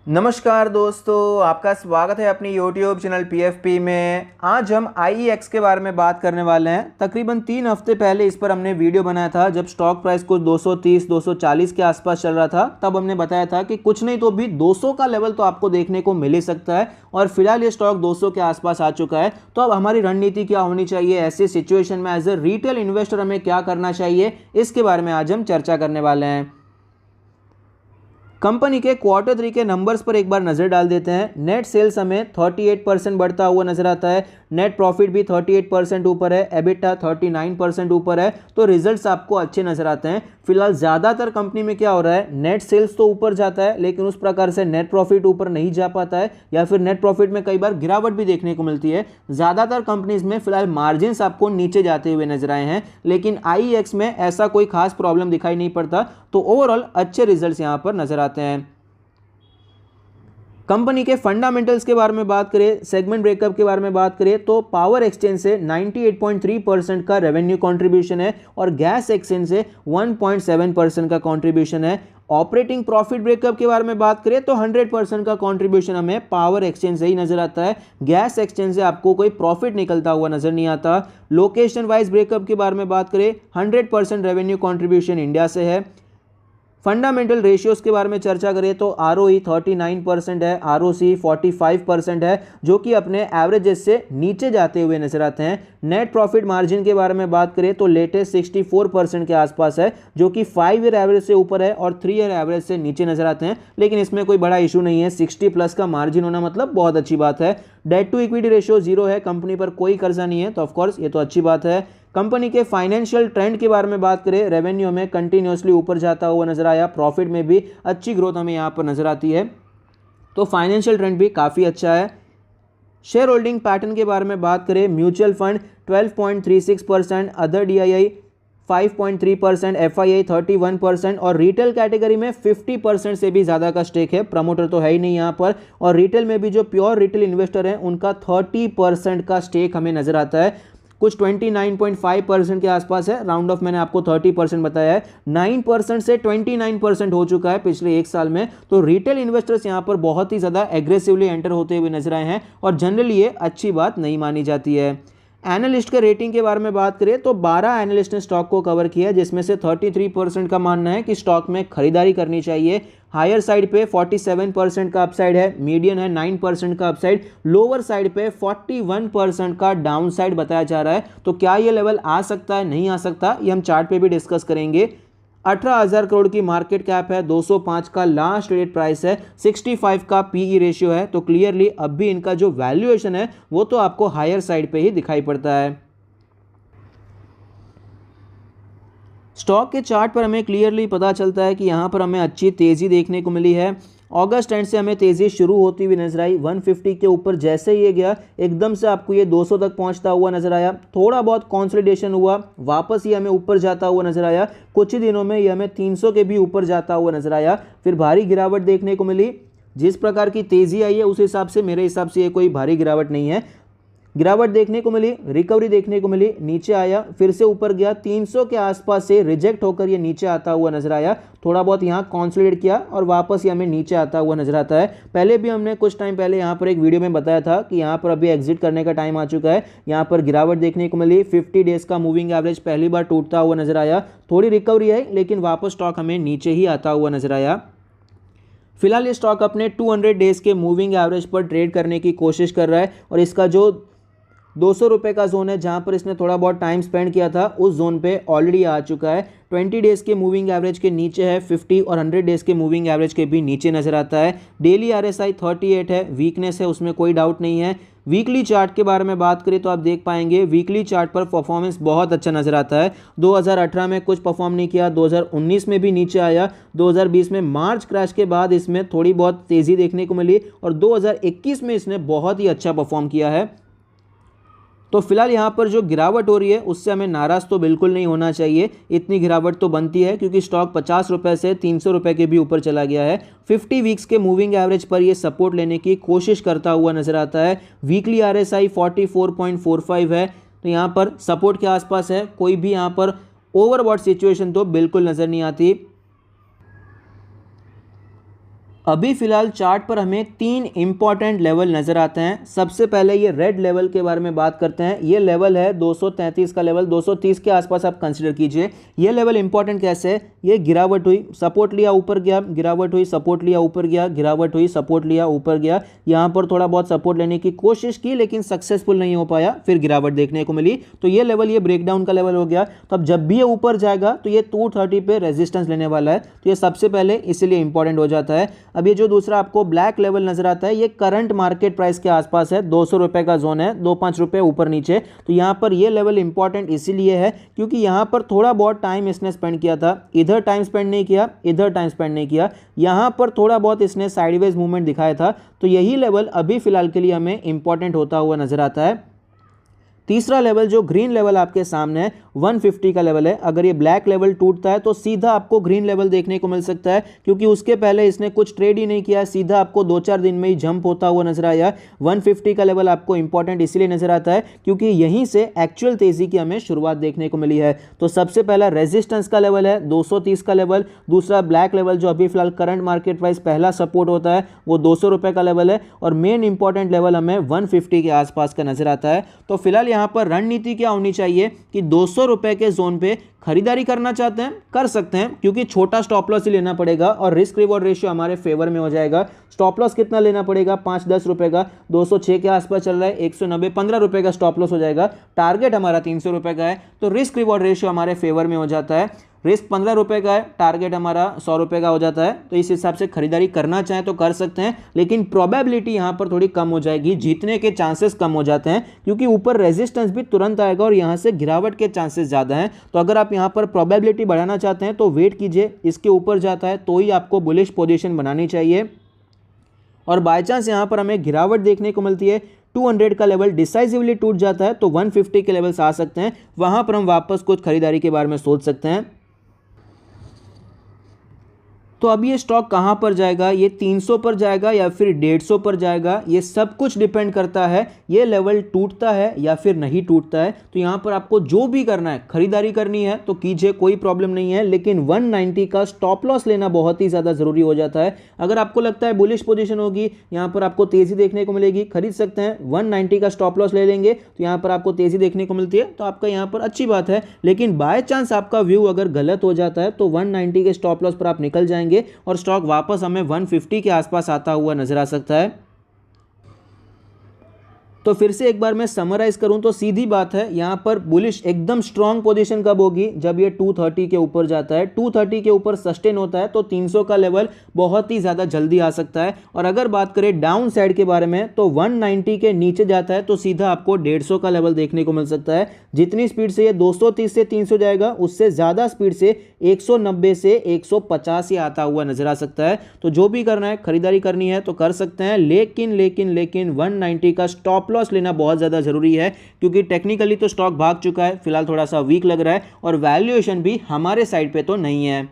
नमस्कार दोस्तों, आपका स्वागत है अपनी YouTube चैनल PFP में। आज हम IEX के बारे में बात करने वाले हैं। तकरीबन 3 हफ्ते पहले इस पर हमने वीडियो बनाया था जब स्टॉक प्राइस कुछ 230-240 के आसपास चल रहा था। तब हमने बताया था कि कुछ नहीं तो भी 200 का लेवल तो आपको देखने को मिल ही सकता है और फिलहाल ये स्टॉक 200 के आसपास आ चुका है। तो अब हमारी रणनीति क्या होनी चाहिए, ऐसे सिचुएशन में एज ए रिटेल इन्वेस्टर हमें क्या करना चाहिए, इसके बारे में आज हम चर्चा करने वाले हैं। कंपनी के Q3 के नंबर्स पर एक बार नज़र डाल देते हैं। नेट सेल्स हमें 38% बढ़ता हुआ नजर आता है, नेट प्रॉफिट भी 38% ऊपर है, एबिटा 39% ऊपर है। तो रिजल्ट्स आपको अच्छे नजर आते हैं। फिलहाल ज़्यादातर कंपनी में क्या हो रहा है, नेट सेल्स तो ऊपर जाता है लेकिन उस प्रकार से नेट प्रॉफिट ऊपर नहीं जा पाता है या फिर नेट प्रॉफिट में कई बार गिरावट भी देखने को मिलती है। ज़्यादातर कंपनीज में फिलहाल मार्जिन्स आपको नीचे जाते हुए नजर आए हैं, लेकिन IEX में ऐसा कोई खास प्रॉब्लम दिखाई नहीं पड़ता। तो ओवरऑल अच्छे रिजल्ट्स यहाँ पर नजर आते हैं। कंपनी के फंडामेंटल्स के बारे में बात करें, सेगमेंट ब्रेकअप के बारे में बात करें तो पावर एक्सचेंज से 98.3% का रेवेन्यू कंट्रीब्यूशन है और गैस एक्सचेंज से 1.7% का कंट्रीब्यूशन है। ऑपरेटिंग प्रॉफिट ब्रेकअप के बारे में बात करें तो 100% का कंट्रीब्यूशन हमें पावर एक्सचेंज से ही नजर आता है। गैस एक्सचेंज से आपको कोई प्रॉफिट निकलता हुआ नजर नहीं आता। लोकेशन वाइज ब्रेकअप के बारे में बात करें, 100% रेवेन्यू कंट्रीब्यूशन इंडिया से है। फंडामेंटल रेशियोज के बारे में चर्चा करें तो ROE 39% है, ROC 45% है, जो कि अपने एवरेजेस से नीचे जाते हुए नजर आते हैं। नेट प्रॉफिट मार्जिन के बारे में बात करें तो लेटेस्ट 64% के आसपास है, जो कि 5 ईयर एवरेज से ऊपर है और 3 ईयर एवरेज से नीचे नजर आते हैं। लेकिन इसमें कोई बड़ा इशू नहीं है, 60+ का मार्जिन होना मतलब बहुत अच्छी बात है। डेट टू इक्विटी रेशियो 0 है, कंपनी पर कोई कर्जा नहीं है, तो ऑफकोर्स ये तो अच्छी बात है। कंपनी के फाइनेंशियल ट्रेंड के बारे में बात करें, रेवेन्यू में कंटिन्यूसली ऊपर जाता हुआ नजर आया, प्रॉफिट में भी अच्छी ग्रोथ हमें यहाँ पर नजर आती है। तो फाइनेंशियल ट्रेंड भी काफ़ी अच्छा है। शेयर होल्डिंग पैटर्न के बारे में बात करें, mutual fund 12.36%, other DII 5.3%, FII 31% और रिटेल कैटेगरी में 50% से भी ज़्यादा का स्टेक है। प्रमोटर तो है ही नहीं यहाँ पर। और रिटेल में भी जो प्योर रिटेल इन्वेस्टर हैं उनका 30% का स्टेक हमें नजर आता है। कुछ 29.5% के आसपास है, राउंड ऑफ मैंने आपको 30% बताया है। 9% से 29% हो चुका है पिछले 1 साल में। तो रिटेल इन्वेस्टर्स यहाँ पर बहुत ही ज़्यादा एग्रेसिवली एंटर होते हुए नजर आए हैं और जनरली ये अच्छी बात नहीं मानी जाती है। एनालिस्ट के रेटिंग के बारे में बात करें तो 12 एनालिस्ट ने स्टॉक को कवर किया, जिसमें से 33% का मानना है कि स्टॉक में खरीदारी करनी चाहिए। हायर साइड पे 47% का अपसाइड है, मीडियन है 9% का अपसाइड, लोअर साइड पे 41% का डाउन साइड बताया जा रहा है। तो क्या ये लेवल आ सकता है, नहीं आ सकता, ये हम चार्ट पे भी डिस्कस करेंगे। 18,000 करोड़ की मार्केट कैप है, 205 का लास्ट ट्रेड प्राइस है, 65 का PE रेशियो है। तो क्लियरली अब भी इनका जो वैल्यूएशन है वो तो आपको हायर साइड पे ही दिखाई पड़ता है। स्टॉक के चार्ट पर हमें क्लियरली पता चलता है कि यहाँ पर हमें अच्छी तेज़ी देखने को मिली है। अगस्त एंड से हमें तेज़ी शुरू होती हुई नजर आई। 150 के ऊपर जैसे ही ये गया, एकदम से आपको ये 200 तक पहुंचता हुआ नजर आया। थोड़ा बहुत कंसोलिडेशन हुआ, वापस ये हमें ऊपर जाता हुआ नजर आया। कुछ ही दिनों में ये हमें 300 के भी ऊपर जाता हुआ नजर आया। फिर भारी गिरावट देखने को मिली। जिस प्रकार की तेज़ी आई है उस हिसाब से, मेरे हिसाब से ये कोई भारी गिरावट नहीं है। गिरावट देखने को मिली, रिकवरी देखने को मिली, नीचे आया, फिर से ऊपर गया, 300 के आसपास से रिजेक्ट होकर ये नीचे आता हुआ नजर आया। थोड़ा बहुत यहाँ कंसोलिडेट किया और वापस ये हमें नीचे आता हुआ नजर आता है। पहले भी हमने कुछ टाइम पहले यहाँ पर एक वीडियो में बताया था कि यहाँ पर अभी एग्जिट करने का टाइम आ चुका है। यहाँ पर गिरावट देखने को मिली। 50 डेज का मूविंग एवरेज पहली बार टूटता हुआ नजर आया। थोड़ी रिकवरी है लेकिन वापस स्टॉक हमें नीचे ही आता हुआ नजर आया। फिलहाल ये स्टॉक अपने 200 डेज के मूविंग एवरेज पर ट्रेड करने की कोशिश कर रहा है और इसका जो 200 रुपये का जोन है जहां पर इसने थोड़ा बहुत टाइम स्पेंड किया था, उस जोन पे ऑलरेडी आ चुका है। 20 डेज के मूविंग एवरेज के नीचे है, 50 और 100 डेज के मूविंग एवरेज के भी नीचे नजर आता है। डेली RSI 38 है, वीकनेस है, उसमें कोई डाउट नहीं है। वीकली चार्ट के बारे में बात करें तो आप देख पाएंगे वीकली चार्ट पर परफॉर्मेंस बहुत अच्छा नजर आता है। 2018 में कुछ परफॉर्म नहीं किया, 2019 में भी नीचे आया, 2020 में मार्च क्रैश के बाद इसमें थोड़ी बहुत तेज़ी देखने को मिली और 2021 में इसने बहुत ही अच्छा परफॉर्म किया है। तो फिलहाल यहाँ पर जो गिरावट हो रही है उससे हमें नाराज़ तो बिल्कुल नहीं होना चाहिए। इतनी गिरावट तो बनती है क्योंकि स्टॉक 50 रुपये से 300 रुपये के भी ऊपर चला गया है। 50 वीक्स के मूविंग एवरेज पर ये सपोर्ट लेने की कोशिश करता हुआ नजर आता है। वीकली RSI 44.45 है, तो यहाँ पर सपोर्ट के आसपास है। कोई भी यहाँ पर ओवरबॉट सिचुएशन तो बिल्कुल नज़र नहीं आती। अभी फिलहाल चार्ट पर हमें 3 इंपॉर्टेंट लेवल नजर आते हैं। सबसे पहले ये रेड लेवल के बारे में बात करते हैं। ये लेवल है 233 का लेवल, 230 के आसपास आप कंसीडर कीजिए। ये लेवल इंपॉर्टेंट कैसे है? ये गिरावट हुई, सपोर्ट लिया, ऊपर गया, गिरावट हुई, सपोर्ट लिया, ऊपर गया, गिरावट हुई, सपोर्ट लिया, ऊपर गया। यहाँ पर थोड़ा बहुत सपोर्ट लेने की कोशिश की लेकिन सक्सेसफुल नहीं हो पाया, फिर गिरावट देखने को मिली। तो ये लेवल, ये ब्रेकडाउन का लेवल हो गया। तो अब जब भी ये ऊपर जाएगा तो ये 230 पे रेजिस्टेंस लेने वाला है। तो ये सबसे पहले इसीलिए इंपॉर्टेंट हो जाता है। अब ये जो दूसरा आपको ब्लैक लेवल नजर आता है, ये करंट मार्केट प्राइस के आसपास है, 200 रुपए का जोन है, 2-5 रुपए ऊपर नीचे। तो यहाँ पर ये लेवल इंपॉर्टेंट इसीलिए है क्योंकि यहाँ पर थोड़ा बहुत टाइम इसने स्पेंड किया था, इधर टाइम स्पेंड नहीं किया, इधर टाइम स्पेंड नहीं किया, यहाँ पर थोड़ा बहुत इसने साइडवेज मूवमेंट दिखाया था। तो यही लेवल अभी फिलहाल के लिए हमें इंपॉर्टेंट होता हुआ नजर आता है। तीसरा लेवल जो ग्रीन लेवल आपके सामने है, 150 का लेवल है। अगर ये ब्लैक लेवल टूटता है तो सीधा आपको ग्रीन लेवल देखने को मिल सकता है क्योंकि उसके पहले इसने कुछ ट्रेड ही नहीं किया, सीधा आपको 2-4 दिन में ही जंप होता हुआ नजर आया। 150 का लेवल आपको इंपॉर्टेंट इसलिए नजर आता है क्योंकि यहीं से एक्चुअल तेजी की हमें शुरुआत देखने को मिली है। तो सबसे पहला रेजिस्टेंस का लेवल है 230 का लेवल। दूसरा ब्लैक लेवल जो अभी फिलहाल करंट मार्केट प्राइस पहला सपोर्ट होता है वो 200 रुपए का लेवल है। और मेन इंपॉर्टेंट लेवल हमें 150 के आसपास का नजर आता है। तो फिलहाल यहाँ पर रणनीति क्या होनी चाहिए कि 200 रुपए के जोन पे खरीदारी करना चाहते हैं, कर सकते हैं क्योंकि छोटा स्टॉप लॉस ही लेना पड़ेगा और रिस्क रिवॉर्ड रेशियो हमारे फेवर में हो जाएगा। स्टॉप लॉस कितना लेना पड़ेगा? 5-10 रुपए का, 206 के आसपास चल रहा है, 190, 15 रुपए का स्टॉप लॉस हो जाएगा। टारगेट हमारा 300 रुपए का है, तो रिस्क रिवॉर्ड रेशियो हमारे फेवर में हो जाता है। रिस्क 15 रुपए का है, टारगेट हमारा 100 रुपए का हो जाता है। तो इस हिसाब से खरीदारी करना चाहें तो कर सकते हैं, लेकिन प्रोबेबिलिटी यहां पर थोड़ी कम हो जाएगी, जीतने के चांसेस कम हो जाते हैं क्योंकि ऊपर रेजिस्टेंस भी तुरंत आएगा और यहां से गिरावट के चांसेस ज्यादा हैं। तो अगर आप यहां पर प्रोबेबिलिटी बढ़ाना चाहते हैं तो वेट कीजिए, इसके ऊपर जाता है तो ही आपको बुलिश पोजीशन बनानी चाहिए। और बाय चांस यहां पर हमें गिरावट देखने को मिलती है, 200 का लेवल डिसाइसिवली टूट जाता है तो 150 के लेवल्स आ सकते हैं, वहां पर हम वापस कुछ खरीदारी के बारे में सोच सकते हैं। तो अब ये स्टॉक कहां पर जाएगा? ये 300 पर जाएगा या फिर 150 पर जाएगा? ये सब कुछ डिपेंड करता है ये लेवल टूटता है या फिर नहीं टूटता है। तो यहां पर आपको जो भी करना है, खरीदारी करनी है तो कीजिए, कोई प्रॉब्लम नहीं है, लेकिन 190 का स्टॉप लॉस लेना बहुत ही ज्यादा जरूरी हो जाता है। अगर आपको लगता है बुलिश पोजीशन होगी, यहां पर आपको तेजी देखने को मिलेगी, खरीद सकते हैं। 190 का स्टॉप लॉस ले लेंगे तो यहां पर आपको तेजी देखने को मिलती है तो आपका यहां पर अच्छी बात है। लेकिन बाय चांस आपका व्यू अगर गलत हो जाता है तो 190 के स्टॉप लॉस पर आप निकल जाएंगे और स्टॉक वापस हमें 150 के आसपास आता हुआ नजर आ सकता है। तो फिर से एक बार मैं समराइज करूं तो सीधी बात है, यहां पर बुलिश एकदम स्ट्रांग पोजीशन कब होगी? जब ये 230 के ऊपर जाता है, 230 के ऊपर सस्टेन होता है तो 300 का लेवल बहुत ही ज्यादा जल्दी आ सकता है। और अगर बात करें डाउन साइड के बारे में तो 190 के नीचे जाता है तो सीधा आपको 150 का लेवल देखने को मिल सकता है। जितनी स्पीड से ये 230 से 300 जाएगा उससे ज्यादा स्पीड से 190 से 150 ही आता हुआ नजर आ सकता है। तो जो भी करना है, खरीदारी करनी है तो कर सकते हैं, लेकिन 190 का स्टॉप लॉस लेना बहुत ज्यादा जरूरी है क्योंकि टेक्निकली तो स्टॉक भाग चुका है, फिलहाल थोड़ा सा वीक लग रहा है और वैल्यूएशन भी हमारे साइड पे तो नहीं है।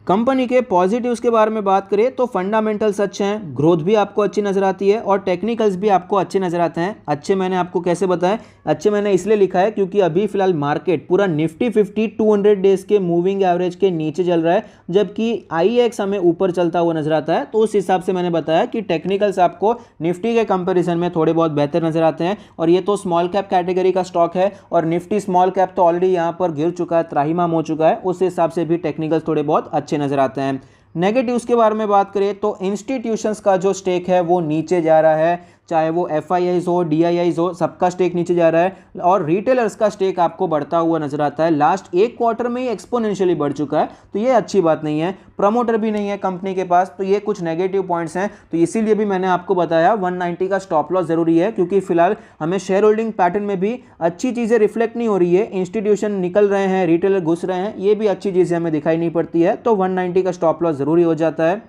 कंपनी के पॉजिटिव्स के बारे में बात करें तो फंडामेंटल्स अच्छे हैं, ग्रोथ भी आपको अच्छी नजर आती है और टेक्निकल्स भी आपको अच्छे नजर आते हैं। अच्छे मैंने आपको कैसे बताया? अच्छे मैंने इसलिए लिखा है क्योंकि अभी फिलहाल मार्केट पूरा निफ्टी 50 200 डेज के मूविंग एवरेज के नीचे चल रहा है, जबकि IEX हमें ऊपर चलता हुआ नजर आता है। तो उस हिसाब से मैंने बताया कि टेक्निकल्स आपको निफ्टी के कंपेरिजन में थोड़े बहुत बेहतर नजर आते हैं। और ये तो स्मॉल कैप कैटेगरी का स्टॉक है और निफ्टी स्मॉल कैप तो ऑलरेडी यहाँ पर गिर चुका है, त्राहिमाम हो चुका है, उस हिसाब से भी टेक्निकल्स थोड़े बहुत अच्छे नजर आते हैं। नेगेटिव्स के बारे में बात करें तो इंस्टीट्यूशंस का जो स्टेक है वो नीचे जा रहा है, चाहे वो FIIs हो, DIIs हो, सबका स्टेक नीचे जा रहा है और रिटेलर्स का स्टेक आपको बढ़ता हुआ नजर आता है। लास्ट एक क्वार्टर में ही एक्सपोनेंशियली बढ़ चुका है, तो ये अच्छी बात नहीं है। प्रमोटर भी नहीं है कंपनी के पास, तो ये कुछ नेगेटिव पॉइंट्स हैं। तो इसीलिए भी मैंने आपको बताया 190 का स्टॉप लॉस जरूरी है क्योंकि फिलहाल हमें शेयर होल्डिंग पैटर्न में भी अच्छी चीजें रिफ्लेक्ट नहीं हो रही है। इंस्टीट्यूशन निकल रहे हैं, रिटेलर घुस रहे हैं, ये भी अच्छी चीजें हमें दिखाई नहीं पड़ती है, तो 190 का स्टॉप लॉस जरूरी हो जाता है।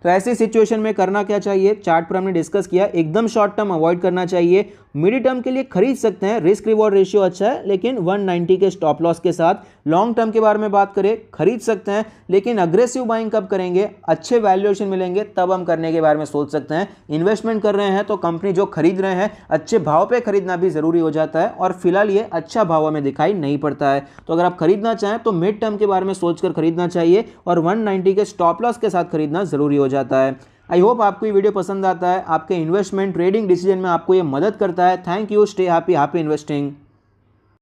तो ऐसी सिचुएशन में करना क्या चाहिए? चार्ट पर हमने डिस्कस किया, एकदम शॉर्ट टर्म अवॉइड करना चाहिए, मिड टर्म के लिए खरीद सकते हैं, रिस्क रिवॉर्ड रेशियो अच्छा है, लेकिन 190 के स्टॉप लॉस के साथ। लॉन्ग टर्म के बारे में बात करें, खरीद सकते हैं, लेकिन अग्रेसिव बाइंग कब करेंगे, अच्छे वैल्यूएशन मिलेंगे तब हम करने के बारे में सोच सकते हैं। इन्वेस्टमेंट कर रहे हैं तो कंपनी जो खरीद रहे हैं अच्छे भाव पे खरीदना भी जरूरी हो जाता है, और फिलहाल ये अच्छा भाव हमें दिखाई नहीं पड़ता है। तो अगर आप खरीदना चाहें तो मिड टर्म के बारे में सोचकर खरीदना चाहिए, और 190 के स्टॉप लॉस के साथ खरीदना जरूरी हो जाता है। आई होप आपको ये वीडियो पसंद आता है, आपके इन्वेस्टमेंट ट्रेडिंग डिसीजन में आपको ये मदद करता है। Thank you, stay happy, happy investing.